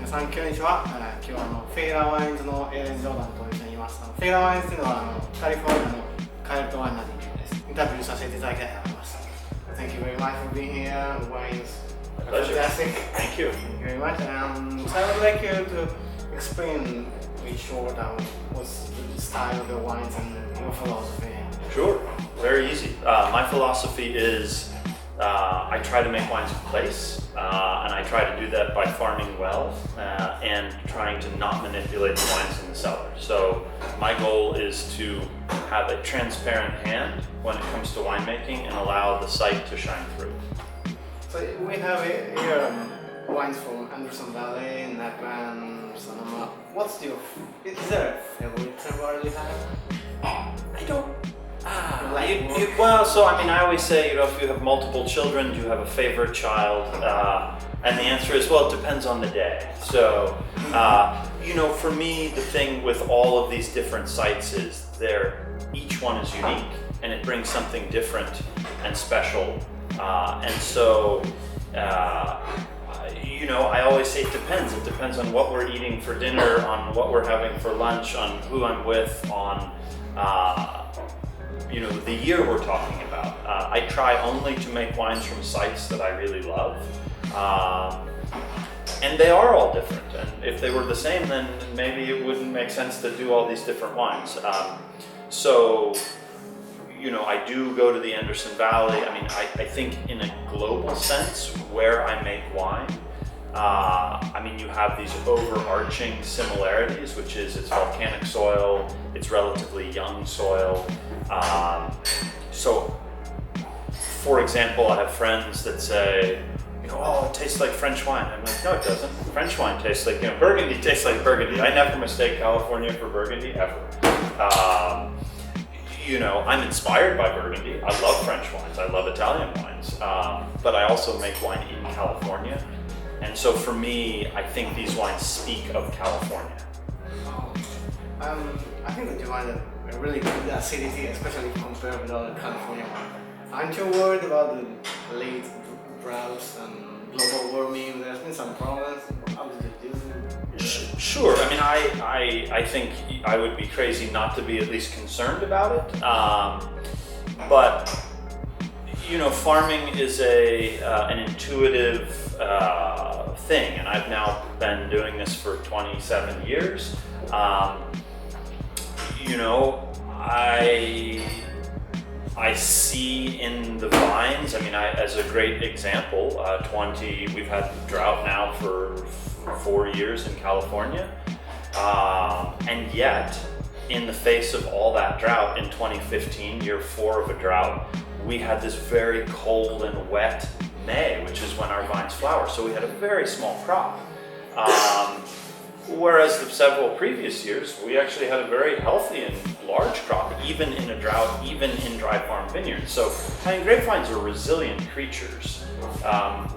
皆さん、こんにちは。今日はフェイラワインズのエレン・ジョーダンと一緒にいます。フェイラワインズというのはカリフォルニアのカエルトワイナリーです。インタビューさせていただきたいと思います。Thank you very much for being here. The wines are fantastic. Thank you. Thank you very much. So I would like you to explain in short what's the style of the wines and your philosophy. Sure. Very easy. My philosophy is I try to make wines with place, and I try to do that by farming well and trying to not manipulate the wines in the cellar. So my goal is to have a transparent hand when it comes to winemaking and allow the sight to shine through. So we have here wines from Anderson Valley, Napa, Sonoma. Is there a favorite terroir you have? I don't. Well, so I mean, I always say, if you have multiple children, do you have a favorite child? And the answer is, well, it depends on the day. So, for me, the thing with all of these different sites is each one is unique, and it brings something different and special. And so, I always say it depends. It depends on what we're eating for dinner, on what we're having for lunch, on who I'm with, on the year we're talking about. I try only to make wines from sites that I really love. And they are all different. And if they were the same, then maybe it wouldn't make sense to do all these different wines. I do go to the Anderson Valley. I mean, I think in a global sense, where I make wine, you have these overarching similarities, which is it's volcanic soil, it's relatively young soil. So, for example, I have friends that say, it tastes like French wine. I'm like, no, it doesn't. French wine tastes like, Burgundy tastes like Burgundy. I never mistake California for Burgundy, ever. I'm inspired by Burgundy. I love French wines. I love Italian wines. But I also make wine in California. And so for me, I think these wines speak of California. I think that you find a really good acidity, especially compared with other California wines. Aren't you worried about the late droughts and global warming? There's been some problems. How did you do? Sure. I think I would be crazy not to be at least concerned about it. But farming is an intuitive thing, and I've now been doing this for 27 years. I see in the vines, as a great example, we've had drought now for 4 years in California, and yet, in the face of all that drought in 2015, year 4 of a drought, we had this very cold and wet May, which is when our vines flower. So we had a very small crop. Whereas the several previous years, we actually had a very healthy and large crop, even in a drought, even in dry farm vineyards. So, grapevines are resilient creatures.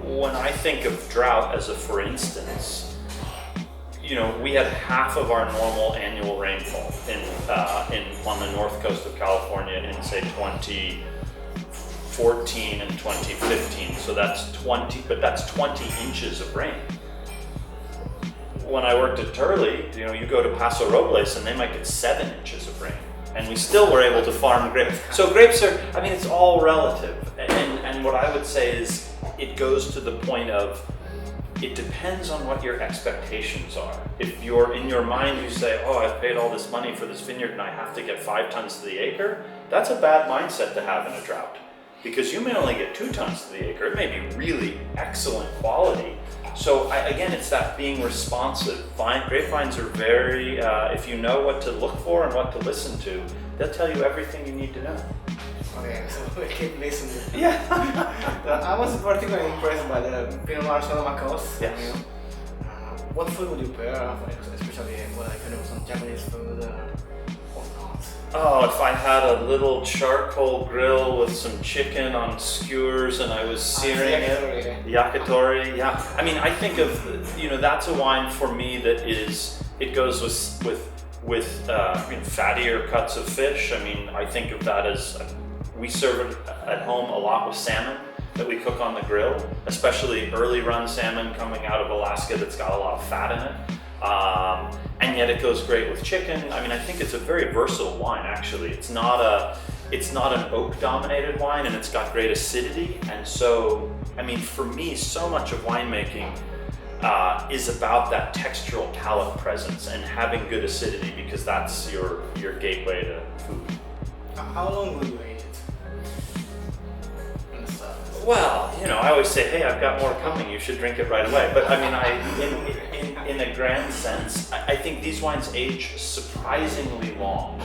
When I think of drought as for instance, we had half of our normal annual rainfall on the north coast of California in, say, 2014 and 2015. So that's 20 inches of rain. When I worked at Turley, you go to Paso Robles and they might get 7 inches of rain, and we still were able to farm grapes. So grapes are, it's all relative. And what I would say is it goes to the point of, it depends on what your expectations are. If you're in your mind, you say, I've paid all this money for this vineyard and I have to get 5 tons to the acre, that's a bad mindset to have in a drought. Because you may only get 2 tons to the acre. It may be really excellent quality. So again, it's that being responsive. Grapevines are very, if you know what to look for and what to listen to, they'll tell you everything you need to know. Okay, so we keep listening. Yeah. I was particularly impressed by the Pinot Noir Sonoma coast. Yes. What food would you pair, especially some Japanese food or not? If I had a little charcoal grill with some chicken on skewers and I was searing it, yakitori, yeah. I think of, that's a wine for me that it goes with fattier cuts of fish. I think of that as, we serve it at home a lot with salmon. that we cook on the grill, especially early run salmon coming out of Alaska that's got a lot of fat in it. And yet it goes great with chicken. I mean, I think it's a very versatile wine, actually. It's not an oak-dominated wine, and it's got great acidity. And so, I mean, for me, so much of winemaking is about that textural palate presence and having good acidity, because that's your gateway to food. How long will you age it? Well, you know, I always say, hey, I've got more coming, you should drink it right away. But I mean, in a grand sense, I think these wines age surprisingly long.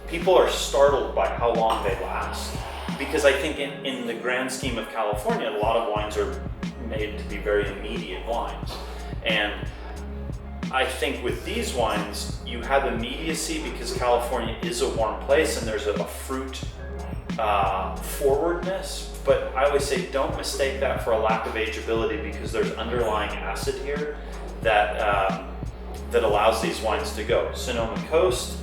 People are startled by how long they last, because I think in the grand scheme of California, a lot of wines are made to be very immediate wines. And I think with these wines, you have immediacy because California is a warm place and there's a fruit forwardness. But I always say, don't mistake that for a lack of ageability, because there's underlying acid here that allows these wines to go. Sonoma Coast,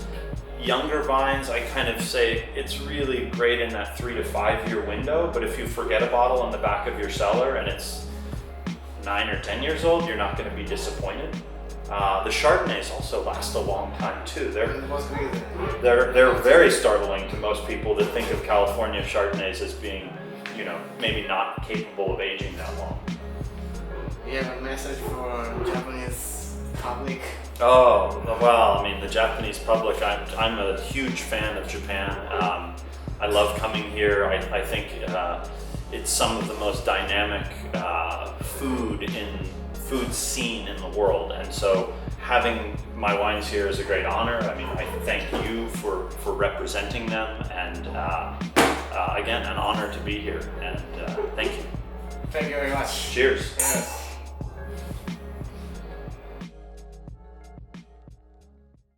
younger vines, I kind of say it's really great in that 3 to 5 year window, but if you forget a bottle in the back of your cellar and it's 9 or 10 years old, you're not going to be disappointed. The Chardonnays also last a long time too. They're very startling to most people that think of California Chardonnays as being, you know, maybe not capable of aging that long. You have a message for Japanese public? Oh, well, I mean, the Japanese public, I'm a huge fan of Japan. I love coming here. I think it's some of the most dynamic food scene in the world. And so having my wines here is a great honor. I mean, I thank you for representing them. And again, an honor to be here. And thank you. Thank you very much. Cheers. Yes.